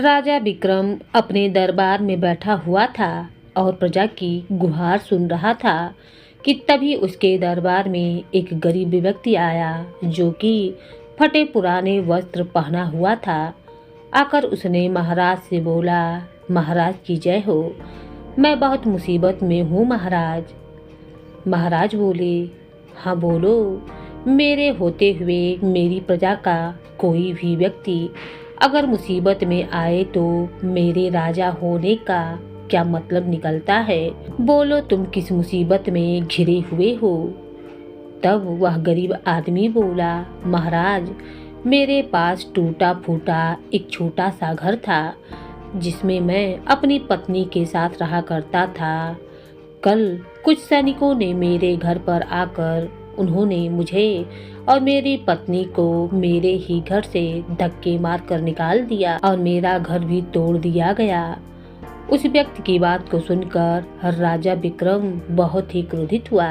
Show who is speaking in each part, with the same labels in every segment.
Speaker 1: राजा विक्रम अपने दरबार में बैठा हुआ था और प्रजा की गुहार सुन रहा था कि तभी उसके दरबार में एक गरीब व्यक्ति आया जो कि फटे पुराने वस्त्र पहना हुआ था। आकर उसने महाराज से बोला, महाराज की जय हो, मैं बहुत मुसीबत में हूँ महाराज। महाराज बोले, हाँ बोलो, मेरे होते हुए मेरी प्रजा का कोई भी व्यक्ति अगर मुसीबत में आए तो मेरे राजा होने का क्या मतलब निकलता है? बोलो तुम किस मुसीबत में घिरे हुए हो? तब वह गरीब आदमी बोला, महाराज मेरे पास टूटा फूटा एक छोटा सा घर था जिसमें मैं अपनी पत्नी के साथ रहा करता था। कल कुछ सैनिकों ने मेरे घर पर आकर उन्होंने मुझे और मेरी पत्नी को मेरे ही घर से धक्के मार कर निकाल दिया और मेरा घर भी तोड़ दिया गया। उस व्यक्ति की बात को सुनकर राजा विक्रम बहुत ही क्रोधित हुआ।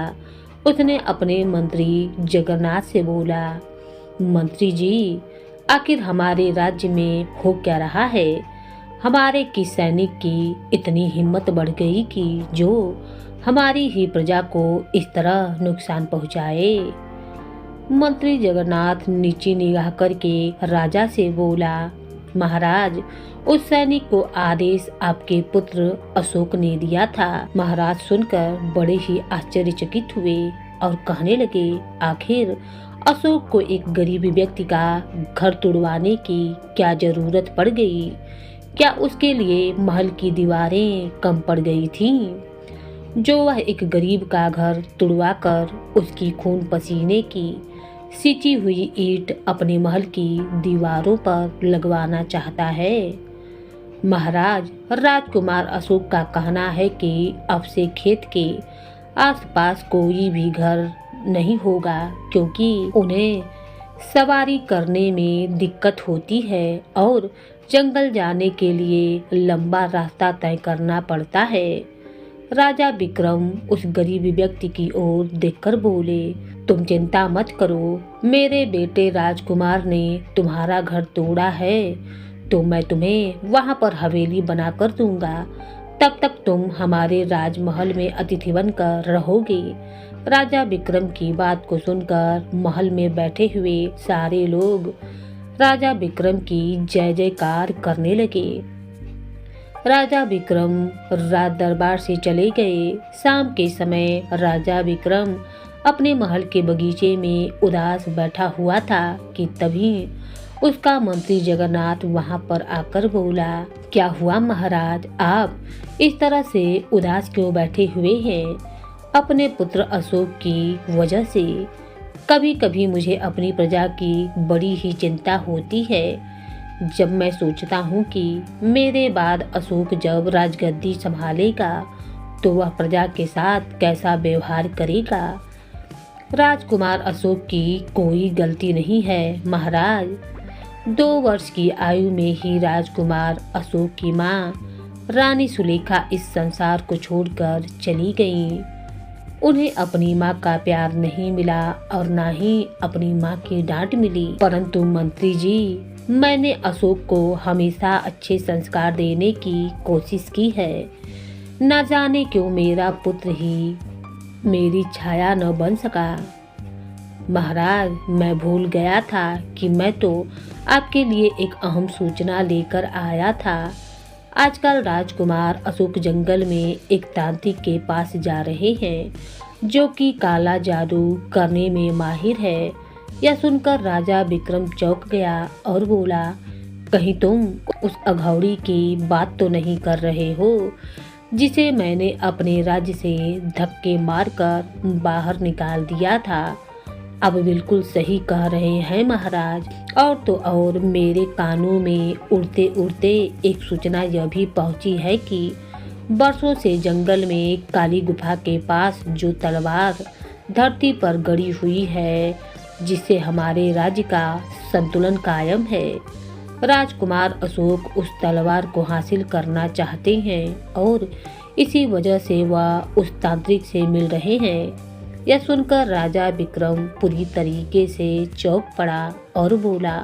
Speaker 1: उसने अपने मंत्री जगन्नाथ से बोला, मंत्री जी, आखिर हमारे राज्य में हो क्या रहा है? हमारे किस सैनिक की इतनी हिम्मत बढ़ गई कि जो हमारी ही प्रजा को इस तरह नुकसान पहुंचाए? मंत्री जगन्नाथ नीचे निगाह करके राजा से बोला, महाराज उस सैनिक को आदेश आपके पुत्र अशोक ने दिया था। महाराज सुनकर बड़े ही आश्चर्यचकित हुए और कहने लगे, आखिर अशोक को एक गरीब व्यक्ति का घर तुड़वाने की क्या जरूरत पड़ गई? क्या उसके लिए महल की दीवारें कम पड़ गई थीं? जो वह एक गरीब का घर तुड़वाकर उसकी खून पसीने की सिंची हुई ईंट अपने महल की दीवारों पर लगवाना चाहता है? महाराज राजकुमार अशोक का कहना है कि अब से खेत के आसपास कोई भी घर नहीं होगा क्योंकि उन्हें सवारी करने में दिक्कत होती है और जंगल जाने के लिए लंबा रास्ता तय करना पड़ता है। राजा विक्रम उस गरीब व्यक्ति की ओर देखकर बोले, तुम चिंता मत करो, मेरे बेटे राजकुमार ने तुम्हारा घर तोड़ा है तो मैं तुम्हें वहां पर हवेली बनाकर दूंगा। तब तक तुम हमारे राजमहल में अतिथि बनकर रहोगे। राजा विक्रम की बात को सुनकर महल में बैठे हुए सारे लोग राजा विक्रम की जय जयकार करने लगे। राजा विक्रम राज दरबार से चले गए। शाम के समय राजा विक्रम अपने महल के बगीचे में उदास बैठा हुआ था कि तभी उसका मंत्री जगन्नाथ वहां पर आकर बोला, क्या हुआ महाराज, आप इस तरह से उदास क्यों बैठे हुए हैं? अपने पुत्र अशोक की वजह से कभी कभी मुझे अपनी प्रजा की बड़ी ही चिंता होती है। जब मैं सोचता हूँ कि मेरे बाद अशोक जब राजगद्दी संभालेगा तो वह प्रजा के साथ कैसा व्यवहार करेगा। राजकुमार अशोक की कोई गलती नहीं है महाराज। 2 वर्ष की आयु में ही राजकुमार अशोक की माँ रानी सुलेखा इस संसार को छोड़कर चली गईं। उन्हें अपनी माँ का प्यार नहीं मिला और ना ही अपनी माँ की डांट मिली। परंतु मंत्री जी, मैंने अशोक को हमेशा अच्छे संस्कार देने की कोशिश की है। न जाने क्यों मेरा पुत्र ही मेरी छाया न बन सका। महाराज मैं भूल गया था कि मैं तो आपके लिए एक अहम सूचना लेकर आया था। आजकल राजकुमार अशोक जंगल में एक तांत्रिक के पास जा रहे हैं जो कि काला जादू करने में माहिर है। यह सुनकर राजा विक्रम चौंक गया और बोला, कहीं तुम उस अघौड़ी की बात तो नहीं कर रहे हो जिसे मैंने अपने राज्य से धक्के मारकर बाहर निकाल दिया था? अब बिल्कुल सही कह रहे हैं महाराज। और तो और मेरे कानों में उड़ते उड़ते एक सूचना यह भी पहुंची है कि बरसों से जंगल में काली गुफा के पास जो तलवार धरती पर गड़ी हुई है जिससे हमारे राज्य का संतुलन कायम है, राजकुमार अशोक उस तलवार को हासिल करना चाहते हैं और इसी वजह से वह उस तांत्रिक से मिल रहे हैं। यह सुनकर राजा विक्रम पूरी तरीके से चौंक पड़ा और बोला,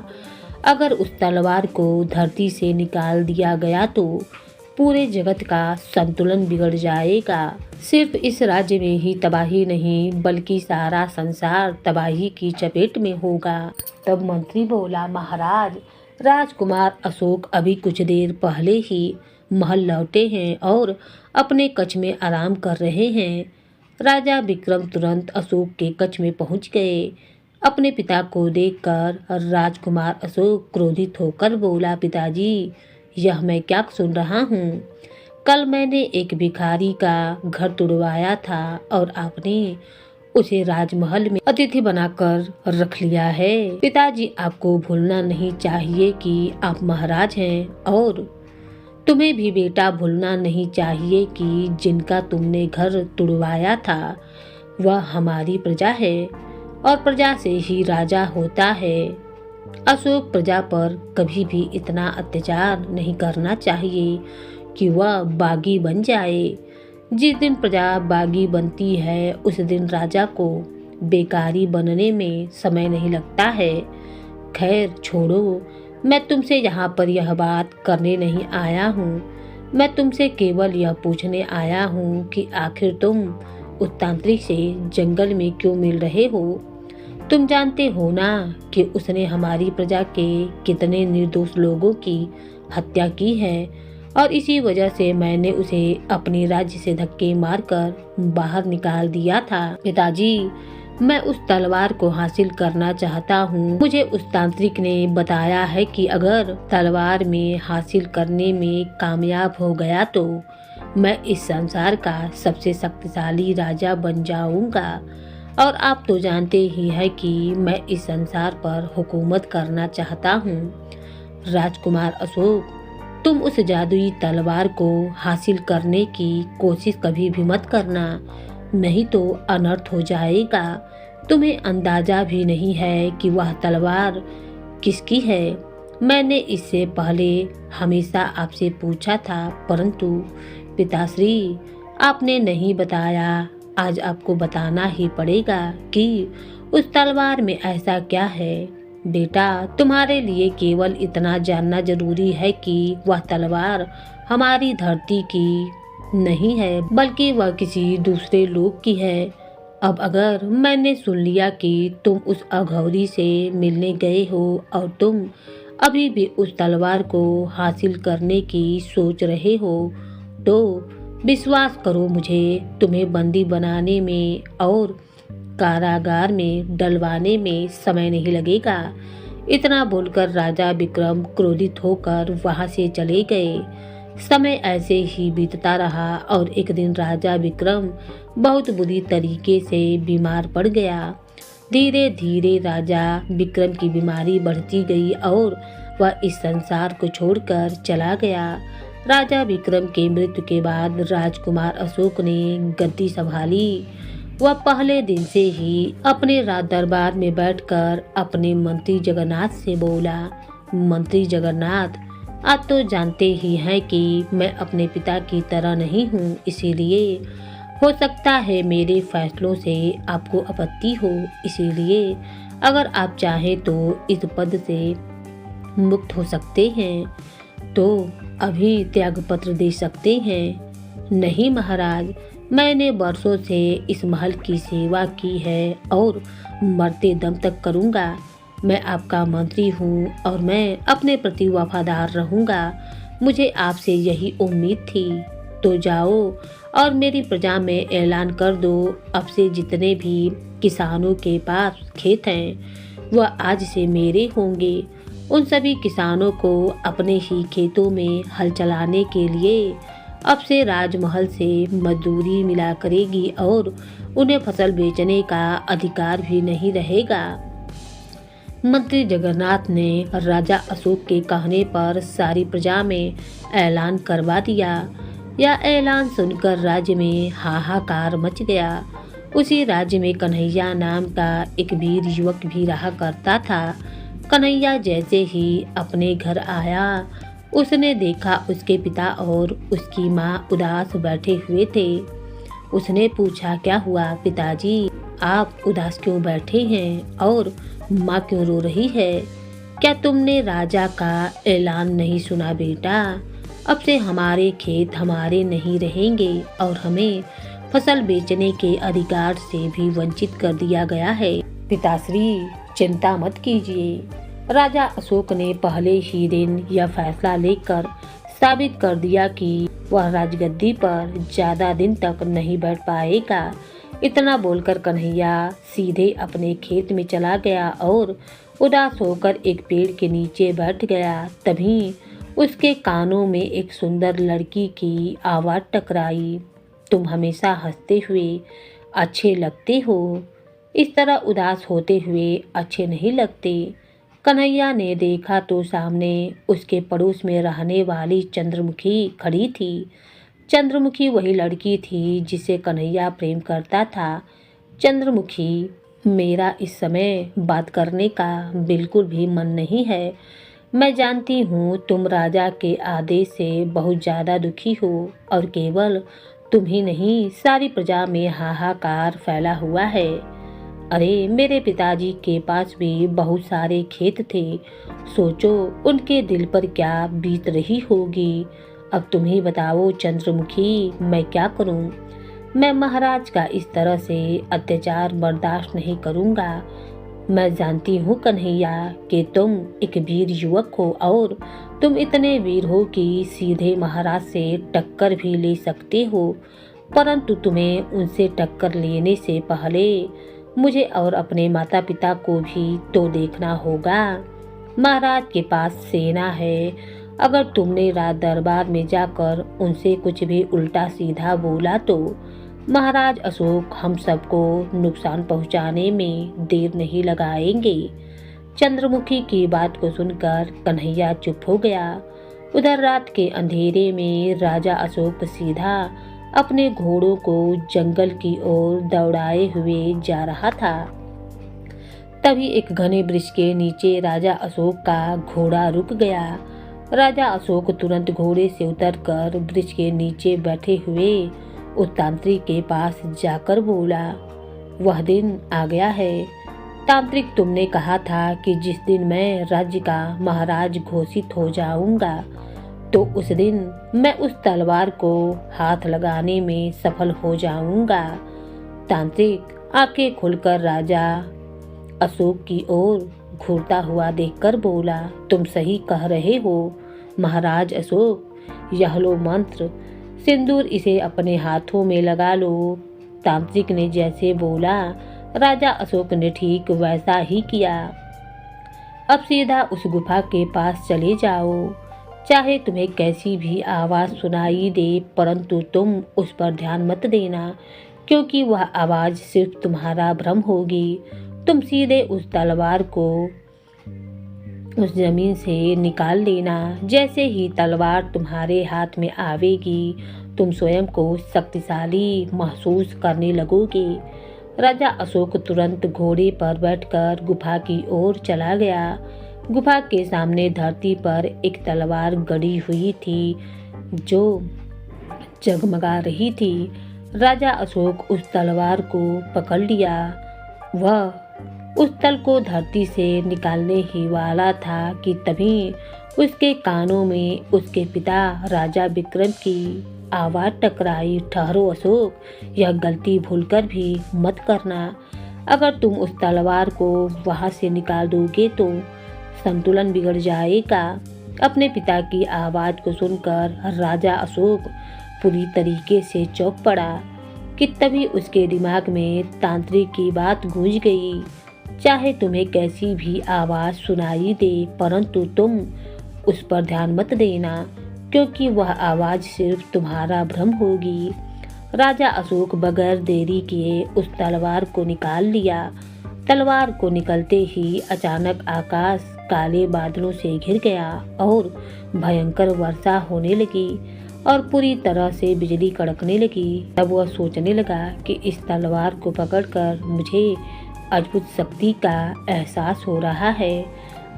Speaker 1: अगर उस तलवार को धरती से निकाल दिया गया तो पूरे जगत का संतुलन बिगड़ जाएगा। सिर्फ इस राज्य में ही तबाही नहीं बल्कि सारा संसार तबाही की चपेट में होगा। तब मंत्री बोला, महाराज, राजकुमार अशोक अभी कुछ देर पहले ही महल लौटे हैं और अपने कक्ष में आराम कर रहे हैं। राजा विक्रम तुरंत अशोक के कक्ष में पहुंच गए। अपने पिता को देखकर राजकुमार अशोक क्रोधित होकर बोला, पिताजी, यह मैं क्या सुन रहा हूँ? कल मैंने एक भिखारी का घर तुड़वाया था और आपने उसे राजमहल में अतिथि बनाकर रख लिया है। पिताजी, आपको भूलना नहीं चाहिए कि आप महाराज हैं और तुम्हें भी बेटा भूलना नहीं चाहिए कि जिनका तुमने घर तुड़वाया था वह हमारी प्रजा है और प्रजा से ही राजा होता है। अशोक प्रजा पर कभी भी इतना अत्याचार नहीं करना चाहिए कि वह बागी बन जाए। जिस दिन प्रजा बागी बनती है उस दिन राजा को बेकारी बनने में समय नहीं लगता है। खैर छोड़ो, मैं तुमसे यहाँ पर यह बात करने नहीं आया हूँ। मैं तुमसे केवल यह पूछने आया हूँ कि आखिर तुम उस तांत्रिक से जंगल में क्यों मिल रहे हो? तुम जानते हो ना कि उसने हमारी प्रजा के कितने निर्दोष लोगों की हत्या की है और इसी वजह से मैंने उसे अपने राज्य से धक्के मारकर बाहर निकाल दिया था। पिताजी, मैं उस तलवार को हासिल करना चाहता हूँ। मुझे उस तांत्रिक ने बताया है कि अगर तलवार में हासिल करने में कामयाब हो गया तो मैं इस संसार का सबसे शक्तिशाली राजा बन जाऊंगा। और आप तो जानते ही हैं कि मैं इस संसार पर हुकूमत करना चाहता हूँ। राजकुमार अशोक, तुम उस जादुई तलवार को हासिल करने की कोशिश कभी भी मत करना, नहीं तो अनर्थ हो जाएगा। तुम्हें अंदाजा भी नहीं है कि वह तलवार किसकी है। मैंने इससे पहले हमेशा आपसे पूछा था, परंतु पिताश्री आपने नहीं बताया। आज आपको बताना ही पड़ेगा कि उस तलवार में ऐसा क्या है। बेटा, तुम्हारे लिए केवल इतना जानना जरूरी है कि वह तलवार हमारी धरती की नहीं है बल्कि वह किसी दूसरे लोक की है। अब अगर मैंने सुन लिया कि तुम उस अघौरी से मिलने गए हो और तुम अभी भी उस तलवार को हासिल करने की सोच रहे हो तो विश्वास करो, मुझे तुम्हें बंदी बनाने में और कारागार में डलवाने में समय नहीं लगेगा। इतना बोलकर राजा विक्रम क्रोधित होकर वहां से चले गए। समय ऐसे ही बीतता रहा और एक दिन राजा विक्रम बहुत बुरी तरीके से बीमार पड़ गया। धीरे धीरे राजा विक्रम की बीमारी बढ़ती गई और वह इस संसार को छोड़कर चला गया। राजा विक्रम के मृत्यु के बाद राजकुमार अशोक ने गद्दी संभाली। वह पहले दिन से ही अपने राज दरबार में बैठकर अपने मंत्री जगन्नाथ से बोला, मंत्री जगन्नाथ, आप तो जानते ही हैं कि मैं अपने पिता की तरह नहीं हूँ, इसीलिए हो सकता है मेरे फैसलों से आपको आपत्ति हो। इसीलिए अगर आप चाहें तो इस पद से मुक्त हो सकते हैं तो अभी त्यागपत्र दे सकते हैं। नहीं महाराज, मैंने वर्षों से इस महल की सेवा की है और मरते दम तक करूँगा। मैं आपका मंत्री हूँ और मैं अपने प्रति वफादार रहूँगा। मुझे आपसे यही उम्मीद थी। तो जाओ और मेरी प्रजा में ऐलान कर दो, अब से जितने भी किसानों के पास खेत हैं वह आज से मेरे होंगे। उन सभी किसानों को अपने ही खेतों में हल चलाने के लिए अब से राजमहल से मजदूरी मिला करेगी और उन्हें फसल बेचने का अधिकार भी नहीं रहेगा। मंत्री जगन्नाथ ने राजा अशोक के कहने पर सारी प्रजा में ऐलान करवा दिया। यह ऐलान सुनकर राज्य में हाहाकार मच गया। उसी राज्य में कन्हैया नाम का एक वीर युवक भी रहा करता था। कन्हैया जैसे ही अपने घर आया उसने देखा उसके पिता और उसकी माँ उदास बैठे हुए थे। उसने पूछा, क्या हुआ पिताजी, आप उदास क्यों बैठे हैं और माँ क्यों रो रही है? क्या तुमने राजा का ऐलान नहीं सुना बेटा? अब से हमारे खेत हमारे नहीं रहेंगे और हमें फसल बेचने के अधिकार से भी वंचित कर दिया गया है। पिताश्री, चिंता मत कीजिए। राजा अशोक ने पहले ही दिन यह फैसला लेकर साबित कर दिया कि वह राजगद्दी पर ज्यादा दिन तक नहीं बैठ पाएगा। इतना बोलकर कन्हैया सीधे अपने खेत में चला गया और उदास होकर एक पेड़ के नीचे बैठ गया। तभी उसके कानों में एक सुंदर लड़की की आवाज़ टकराई। तुम हमेशा हंसते हुए अच्छे लगते हो, इस तरह उदास होते हुए अच्छे नहीं लगते। कन्हैया ने देखा तो सामने उसके पड़ोस में रहने वाली चंद्रमुखी खड़ी थी। चंद्रमुखी वही लड़की थी जिसे कन्हैया प्रेम करता था। चंद्रमुखी, मेरा इस समय बात करने का बिल्कुल भी मन नहीं है। मैं जानती हूँ तुम राजा के आदेश से बहुत ज़्यादा दुखी हो और केवल तुम ही नहीं, सारी प्रजा में हाहाकार फैला हुआ है। अरे, मेरे पिताजी के पास भी बहुत सारे खेत थे। सोचो उनके दिल पर क्या बीत रही होगी। अब तुम ही बताओ चंद्रमुखी, मैं क्या करूं? मैं महाराज का इस तरह से अत्याचार बर्दाश्त नहीं करूंगा। मैं जानती हूँ कन्हैया कि तुम एक वीर युवक हो और तुम इतने वीर हो कि सीधे महाराज से टक्कर भी ले सकते हो, परंतु तुम्हें उनसे टक्कर लेने से पहले मुझे और अपने माता पिता को भी तो देखना होगा। महाराज के पास सेना है। अगर तुमने राज दरबार में जाकर उनसे कुछ भी उल्टा सीधा बोला तो महाराज अशोक हम सबको नुकसान पहुंचाने में देर नहीं लगाएंगे। चंद्रमुखी की बात को सुनकर कन्हैया चुप हो गया। उधर रात के अंधेरे में राजा अशोक सीधा अपने घोड़ों को जंगल की ओर दौड़ाए हुए जा रहा था। तभी एक घने वृक्ष के नीचे राजा अशोक का घोड़ा रुक गया। राजा अशोक तुरंत घोड़े से उतरकर वृक्ष के नीचे बैठे हुए उस तांत्रिक के पास जाकर बोला, वह दिन आ गया है। तांत्रिक, तुमने कहा था कि जिस दिन मैं राज्य का महाराज घोषित हो जाऊंगा तो उस दिन मैं उस तलवार को हाथ लगाने में सफल हो जाऊंगा। तांत्रिक आंखें खोलकर राजा अशोक की ओर घूरता हुआ देखकर बोला, तुम सही कह रहे हो महाराज अशोक। यह लो मंत्र, सिंदूर, इसे अपने हाथों में लगा लो। तांत्रिक ने जैसे बोला राजा अशोक ने ठीक वैसा ही किया। अब सीधा उस गुफा के पास चले जाओ। चाहे तुम्हें कैसी भी आवाज़ सुनाई दे, परंतु तुम उस पर ध्यान मत देना, क्योंकि वह आवाज़ सिर्फ तुम्हारा भ्रम होगी। तुम सीधे उस तलवार को उस जमीन से निकाल लेना। जैसे ही तलवार तुम्हारे हाथ में आवेगी तुम स्वयं को शक्तिशाली महसूस करने लगोगे। राजा अशोक तुरंत घोड़े पर बैठकर गुफा की ओर चला गया। गुफा के सामने धरती पर एक तलवार गड़ी हुई थी जो जगमगा रही थी। राजा अशोक उस तलवार को पकड़ लिया। वह उस तल को धरती से निकालने ही वाला था कि तभी उसके कानों में उसके पिता राजा विक्रम की आवाज़ टकराई, ठहरो अशोक, यह गलती भूलकर भी मत करना। अगर तुम उस तलवार को वहाँ से निकाल दोगे तो संतुलन बिगड़ जाएगा। अपने पिता की आवाज़ को सुनकर राजा अशोक पूरी तरीके से चौंक पड़ा कि तभी उसके दिमाग में तांत्रिक की बात गूंज गई, चाहे तुम्हें कैसी भी आवाज़ सुनाई दे, परंतु तुम उस पर ध्यान मत देना, क्योंकि वह आवाज़ सिर्फ तुम्हारा भ्रम होगी। राजा अशोक बगैर देरी किए उस तलवार को निकाल लिया। तलवार को निकलते ही अचानक आकाश काले बादलों से घिर गया और भयंकर वर्षा होने लगी और पूरी तरह से बिजली कड़कने लगी। तब वह सोचने लगा कि इस तलवार को पकड़कर मुझे अद्भुत शक्ति का एहसास हो रहा है।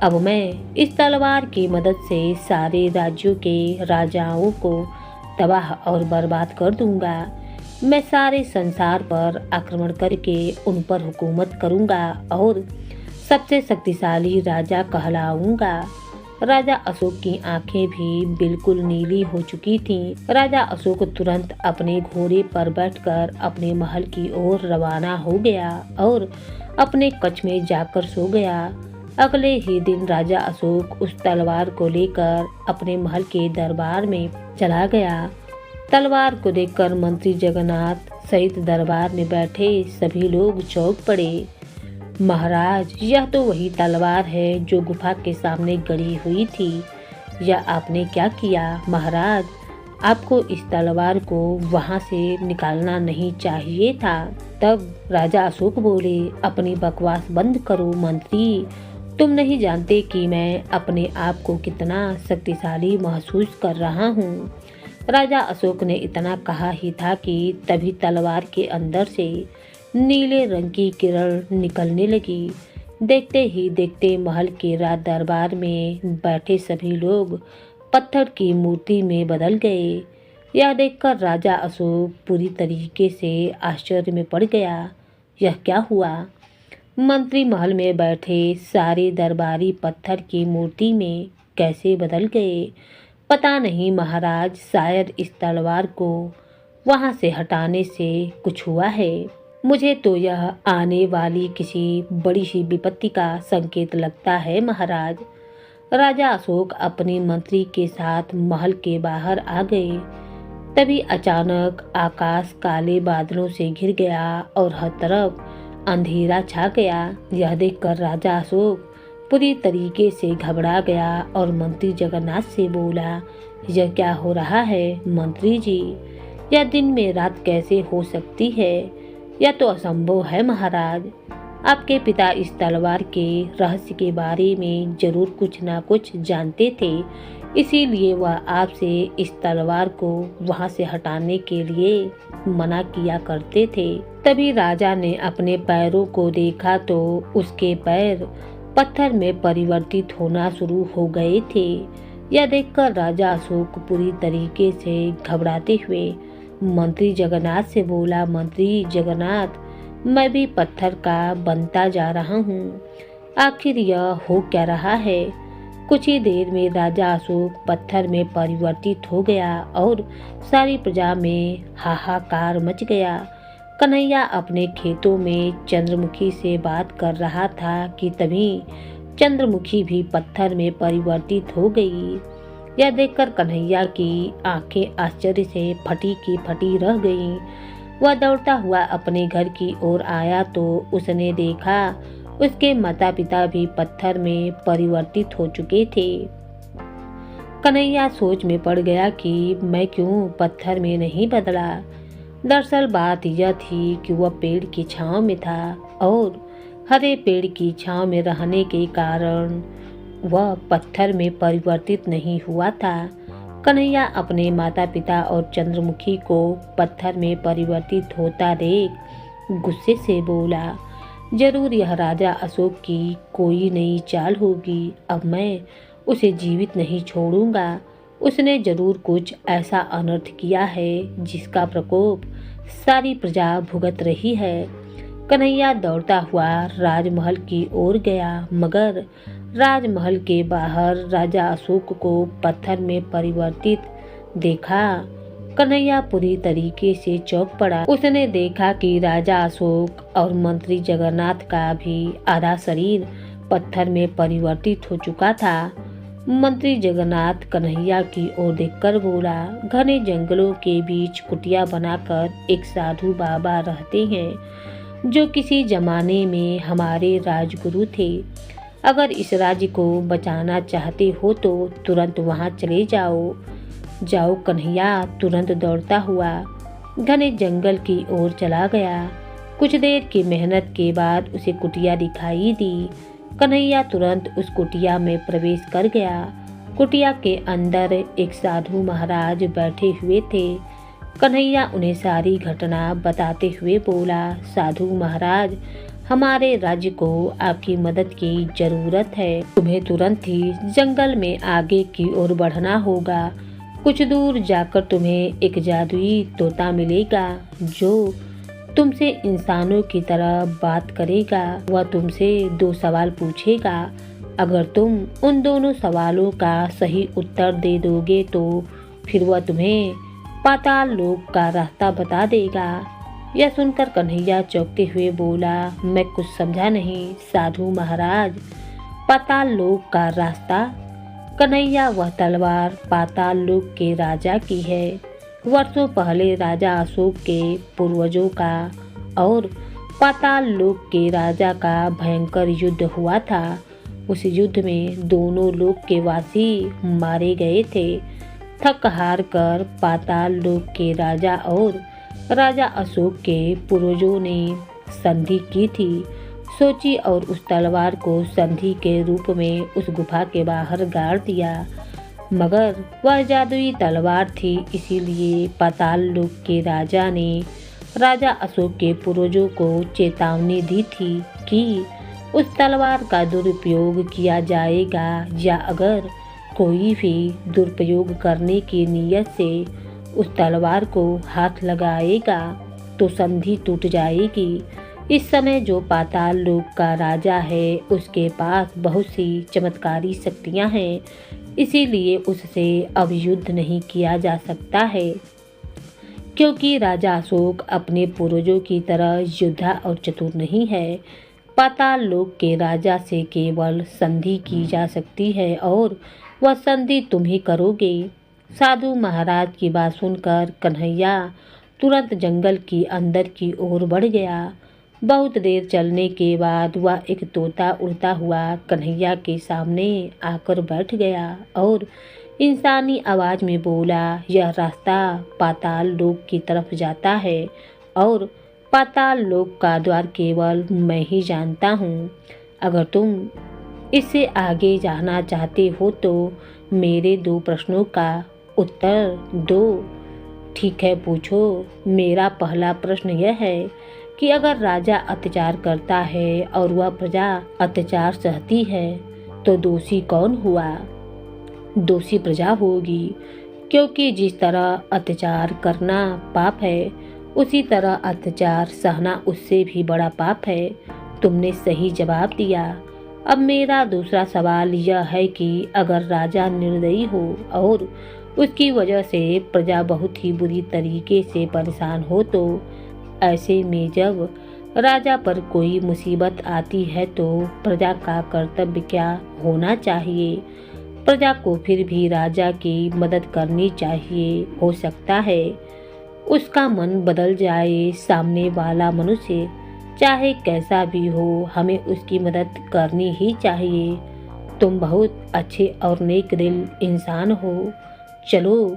Speaker 1: अब मैं इस तलवार की मदद से सारे राज्यों के राजाओं को तबाह और बर्बाद कर दूंगा। मैं सारे संसार पर आक्रमण करके उन पर हुकूमत करूंगा और सबसे शक्तिशाली राजा कहलाऊंगा। राजा अशोक की आंखें भी बिल्कुल नीली हो चुकी थीं। राजा अशोक तुरंत अपने घोड़े पर बैठकर अपने महल की ओर रवाना हो गया और अपने कक्ष में जाकर सो गया। अगले ही दिन राजा अशोक उस तलवार को लेकर अपने महल के दरबार में चला गया। तलवार को देखकर मंत्री जगन्नाथ सहित दरबार में बैठे सभी लोग चौंक पड़े। महाराज, यह तो वही तलवार है जो गुफा के सामने गड़ी हुई थी। यह आपने क्या किया? महाराज, आपको इस तलवार को वहां से निकालना नहीं चाहिए था। तब राजा अशोक बोले, अपनी बकवास बंद करो मंत्री। तुम नहीं जानते कि मैं अपने आप को कितना शक्तिशाली महसूस कर रहा हूँ। राजा अशोक ने इतना कहा ही था कि तभी तलवार के अंदर से नीले रंग की किरण निकलने लगी। देखते ही देखते महल के राज दरबार में बैठे सभी लोग पत्थर की मूर्ति में बदल गए। यह देखकर राजा अशोक पूरी तरीके से आश्चर्य में पड़ गया। यह क्या हुआ? मंत्री महल में बैठे सारे दरबारी पत्थर की मूर्ति में कैसे बदल गए? पता नहीं महाराज, शायद इस तलवार को वहां से हटाने से कुछ हुआ है। मुझे तो यह आने वाली किसी बड़ी ही विपत्ति का संकेत लगता है महाराज। राजा अशोक अपने मंत्री के साथ महल के बाहर आ गए। तभी अचानक आकाश काले बादलों से घिर गया और हर तरफ अंधेरा छा गया। यह देखकर राजा अशोक पूरी तरीके से घबरा गया और मंत्री जगन्नाथ से बोला, यह क्या हो रहा है मंत्री जी? यह दिन में रात कैसे हो सकती है? यह तो असंभव है महाराज। आपके पिता इस तलवार के रहस्य के बारे में जरूर कुछ ना कुछ जानते थे, इसीलिए वह आपसे इस तलवार को वहां से हटाने के लिए मना किया करते थे। तभी राजा ने अपने पैरों को देखा तो उसके पैर पत्थर में परिवर्तित होना शुरू हो गए थे। यह देखकर राजा अशोक पूरी तरीके से घबराते हुए मंत्री जगन्नाथ से बोला, मंत्री जगन्नाथ, मैं भी पत्थर का बनता जा रहा हूँ। आखिर यह हो क्या रहा है? कुछ ही देर में राजा अशोक पत्थर में परिवर्तित हो गया और सारी प्रजा में हाहाकार मच गया। कन्हैया अपने खेतों में चंद्रमुखी से बात कर रहा था कि तभी चंद्रमुखी भी पत्थर में परिवर्तित हो गई। यह देखकर कन्हैया की आंखें आश्चर्य से फटी की फटी रह गईं। वह दौड़ता हुआ अपने घर की ओर आया तो उसने देखा उसके माता पिता भी पत्थर में परिवर्तित हो चुके थे। कन्हैया सोच में पड़ गया कि मैं क्यों पत्थर में नहीं बदला। दरअसल बात यह थी कि वह पेड़ की छांव में था और हरे पेड़ की छांव में रहने के कारण वह पत्थर में परिवर्तित नहीं हुआ था। कन्हैया अपने माता पिता और चंद्रमुखी को पत्थर में परिवर्तित होता देख गुस्से से बोला, जरूर यह राजा अशोक की कोई नई चाल होगी। अब मैं उसे जीवित नहीं छोड़ूंगा। उसने जरूर कुछ ऐसा अनर्थ किया है जिसका प्रकोप सारी प्रजा भुगत रही है। कन्हैया दौड़ता हुआ राजमहल की ओर गया, मगर राजमहल के बाहर राजा अशोक को पत्थर में परिवर्तित देखा। कन्हैया पूरी तरीके से चौंक पड़ा। उसने देखा कि राजा अशोक और मंत्री जगन्नाथ का भी आधा शरीर पत्थर में परिवर्तित हो चुका था। मंत्री जगन्नाथ कन्हैया की ओर देखकर बोला, घने जंगलों के बीच कुटिया बनाकर एक साधु बाबा रहते हैं जो किसी जमाने में हमारे राजगुरु थे। अगर इस राज्य को बचाना चाहते हो तो तुरंत वहां चले जाओ। जाओ। कन्हैया तुरंत दौड़ता हुआ घने जंगल की ओर चला गया। कुछ देर की मेहनत के बाद उसे कुटिया दिखाई दी। कन्हैया तुरंत उस कुटिया में प्रवेश कर गया। कुटिया के अंदर एक साधु महाराज बैठे हुए थे। कन्हैया उन्हें सारी घटना बताते हुए बोला, साधु महाराज, हमारे राज्य को आपकी मदद की जरूरत है। तुम्हें तुरंत ही जंगल में आगे की ओर बढ़ना होगा। कुछ दूर जाकर तुम्हें एक जादुई तोता मिलेगा जो तुमसे इंसानों की तरह बात करेगा। वह तुमसे 2 सवाल पूछेगा। अगर तुम उन दोनों सवालों का सही उत्तर दे दोगे तो फिर वह तुम्हें पाताल लोक का रास्ता बता देगा। यह सुनकर कन्हैया चौंकते हुए बोला, मैं कुछ समझा नहीं साधु महाराज। पाताल लोक का रास्ता? कन्हैया, वह तलवार पाताल लोक के राजा की है। वर्षों पहले राजा अशोक के पूर्वजों का और पाताल लोक के राजा का भयंकर युद्ध हुआ था। उस युद्ध में दोनों लोक के वासी मारे गए थे। थक हार कर पाताल लोक के राजा और राजा अशोक के पूर्वजों ने संधि की थी। सोची और उस तलवार को संधि के रूप में उस गुफा के बाहर गाड़ दिया। मगर वह जादुई तलवार थी, इसीलिए पाताल लोक के राजा ने राजा अशोक के पूर्वजों को चेतावनी दी थी कि उस तलवार का दुरुपयोग किया जाएगा या अगर कोई भी दुरुपयोग करने की नीयत से उस तलवार को हाथ लगाएगा तो संधि टूट जाएगी। इस समय जो पाताल लोक का राजा है उसके पास बहुत सी चमत्कारी शक्तियां हैं, इसीलिए उससे अब युद्ध नहीं किया जा सकता है, क्योंकि राजा अशोक अपने पूर्वजों की तरह योद्धा और चतुर नहीं है। पाताल लोक के राजा से केवल संधि की जा सकती है और वह संधि तुम ही करोगे। साधु महाराज की बात सुनकर कन्हैया तुरंत जंगल की अंदर की ओर बढ़ गया। बहुत देर चलने के बाद वह एक तोता उड़ता हुआ कन्हैया के सामने आकर बैठ गया और इंसानी आवाज़ में बोला, यह रास्ता पाताल लोक की तरफ जाता है और पाताल लोक का द्वार केवल मैं ही जानता हूँ। अगर तुम इससे आगे जाना चाहते हो तो मेरे 2 प्रश्नों का उत्तर दो। ठीक है, पूछो। मेरा पहला प्रश्न यह है कि अगर राजा अत्याचार करता है और वह प्रजा अत्याचार सहती है तो दोषी कौन हुआ? दोषी प्रजा होगी, क्योंकि जिस तरह अत्याचार करना पाप है उसी तरह अत्याचार सहना उससे भी बड़ा पाप है। तुमने सही जवाब दिया। अब मेरा दूसरा सवाल यह है कि अगर राजा निर्दयी हो और उसकी वजह से प्रजा बहुत ही बुरी तरीके से परेशान हो तो ऐसे में जब राजा पर कोई मुसीबत आती है तो प्रजा का कर्तव्य क्या होना चाहिए? प्रजा को फिर भी राजा की मदद करनी चाहिए। हो सकता है उसका मन बदल जाए। सामने वाला मनुष्य चाहे कैसा भी हो, हमें उसकी मदद करनी ही चाहिए। तुम बहुत अच्छे और नेक दिल इंसान हो। चलो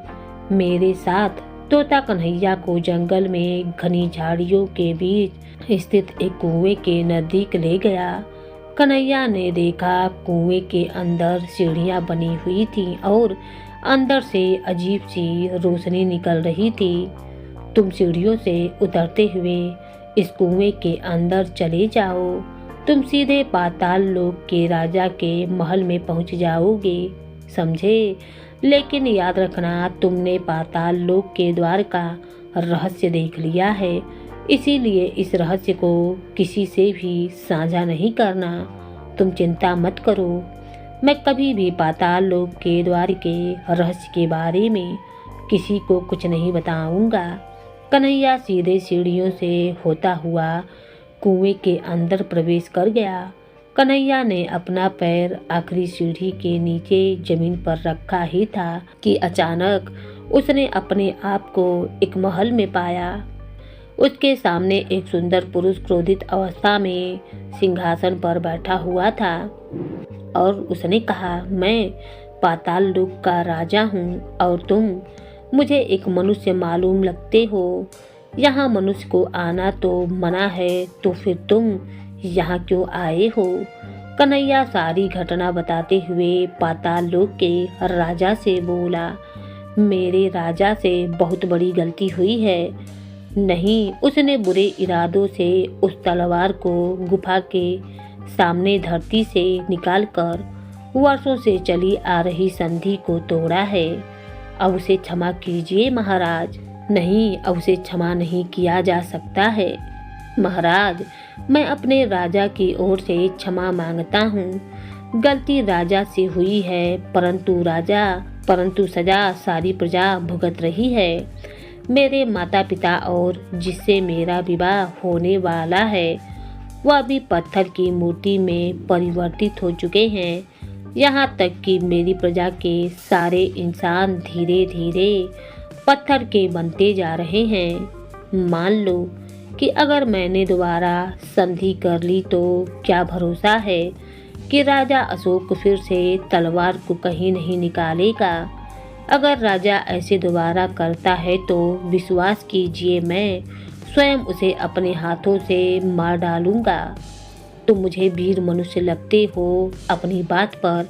Speaker 1: मेरे साथ। तोता कन्हैया को जंगल में घनी झाड़ियों के बीच स्थित एक कुएं के नजदीक ले गया। कन्हैया ने देखा कुएं के अंदर सीढ़ियां बनी हुई थीं और अंदर से अजीब सी रोशनी निकल रही थी। तुम सीढ़ियों से उतरते हुए इस कुएं के अंदर चले जाओ। तुम सीधे पाताल लोक के राजा के महल में पहुंच जाओगे, समझे? लेकिन याद रखना, तुमने पाताल लोक के द्वार का रहस्य देख लिया है, इसीलिए इस रहस्य को किसी से भी साझा नहीं करना। तुम चिंता मत करो, मैं कभी भी पाताल लोक के द्वार के रहस्य के बारे में किसी को कुछ नहीं बताऊंगा। कन्हैया सीधे सीढ़ियों से होता हुआ कुएं के अंदर प्रवेश कर गया। कन्हैया ने अपना पैर आखिरी सीढ़ी के नीचे जमीन पर रखा ही था कि अचानक उसने अपने आप को एक महल में पाया। उसके सामने एक सुंदर पुरुष क्रोधित अवस्था में सिंहासन पर बैठा हुआ था और उसने कहा, मैं पाताल लोक का राजा हूँ और तुम मुझे एक मनुष्य मालूम लगते हो। यहाँ मनुष्य को आना तो मना है, तो फिर तुम यहाँ क्यों आए हो? कन्हैया सारी घटना बताते हुए पाताल लोक के राजा से बोला, मेरे राजा से बहुत बड़ी गलती हुई है। नहीं, उसने बुरे इरादों से उस तलवार को गुफा के सामने धरती से निकालकर वर्षों से चली आ रही संधि को तोड़ा है। अब उसे क्षमा कीजिए महाराज। नहीं, अब उसे क्षमा नहीं किया जा सकता है। महाराज, मैं अपने राजा की ओर से क्षमा मांगता हूँ। गलती राजा से हुई है, परंतु सजा सारी प्रजा भुगत रही है। मेरे माता पिता और जिससे मेरा विवाह होने वाला है वह भी पत्थर की मूर्ति में परिवर्तित हो चुके हैं। यहाँ तक कि मेरी प्रजा के सारे इंसान धीरे धीरे पत्थर के बनते जा रहे हैं। मान लो कि अगर मैंने दोबारा संधि कर ली तो क्या भरोसा है कि राजा अशोक फिर से तलवार को कहीं नहीं निकालेगा। अगर राजा ऐसे दोबारा करता है तो विश्वास कीजिए मैं स्वयं उसे अपने हाथों से मार डालूंगा। तुम मुझे वीर मनुष्य लगते हो, अपनी बात पर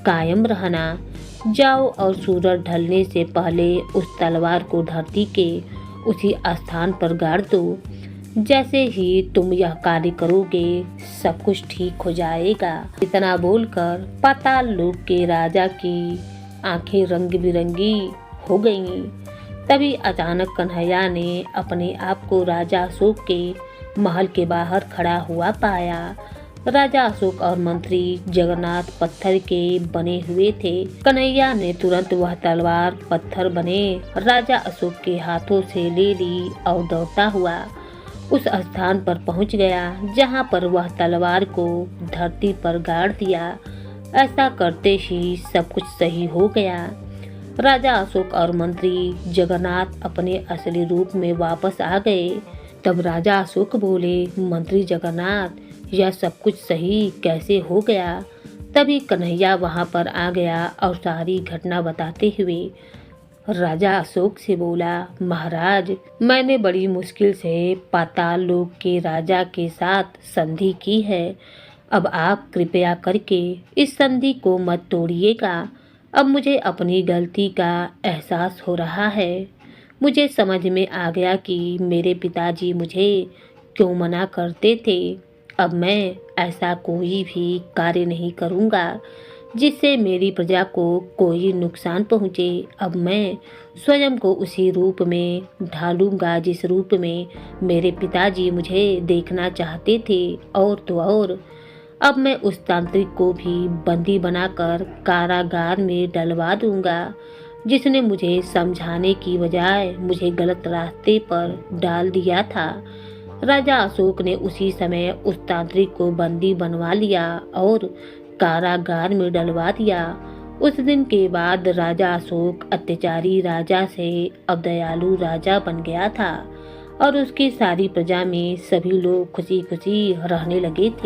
Speaker 1: कायम रहना। जाओ और सूरज ढलने से पहले उस तलवार को धरती के उसी स्थान पर गाड़ दो। जैसे ही तुम यह कार्य करोगे सब कुछ ठीक हो जाएगा। इतना बोलकर पाताल लोक के राजा की आंखें रंग बिरंगी हो गईं। तभी अचानक कन्हैया ने अपने आप को राजा अशोक के महल के बाहर खड़ा हुआ पाया। राजा अशोक और मंत्री जगन्नाथ पत्थर के बने हुए थे। कन्हैया ने तुरंत वह तलवार पत्थर बने राजा अशोक के हाथों से ले ली और दौड़ता हुआ उस स्थान पर पहुंच गया जहां पर वह तलवार को धरती पर गाड़ दिया। ऐसा करते ही सब कुछ सही हो गया। राजा अशोक और मंत्री जगन्नाथ अपने असली रूप में वापस आ गए। तब राजा अशोक बोले, मंत्री जगन्नाथ, यह सब कुछ सही कैसे हो गया? तभी कन्हैया वहां पर आ गया और सारी घटना बताते हुए राजा अशोक से बोला, महाराज, मैंने बड़ी मुश्किल से पाताल लोक के राजा के साथ संधि की है। अब आप कृपया करके इस संधि को मत तोड़िएगा। अब मुझे अपनी गलती का एहसास हो रहा है। मुझे समझ में आ गया कि मेरे पिताजी मुझे क्यों मना करते थे। अब मैं ऐसा कोई भी कार्य नहीं करूँगा जिससे मेरी प्रजा को कोई नुकसान पहुँचे। अब मैं स्वयं को उसी रूप में ढालूंगा जिस रूप में मेरे पिताजी मुझे देखना चाहते थे। और तो और, अब मैं उस तांत्रिक को भी बंदी बनाकर कारागार में डलवा दूंगा जिसने मुझे समझाने की बजाय मुझे गलत रास्ते पर डाल दिया था। राजा अशोक ने उसी समय उस तांत्रिक को बंदी बनवा लिया और कारागार में डलवा दिया। उस दिन के बाद राजा अशोक अत्याचारी राजा से अब दयालु राजा बन गया था और उसकी सारी प्रजा में सभी लोग खुशी खुशी रहने लगे थे।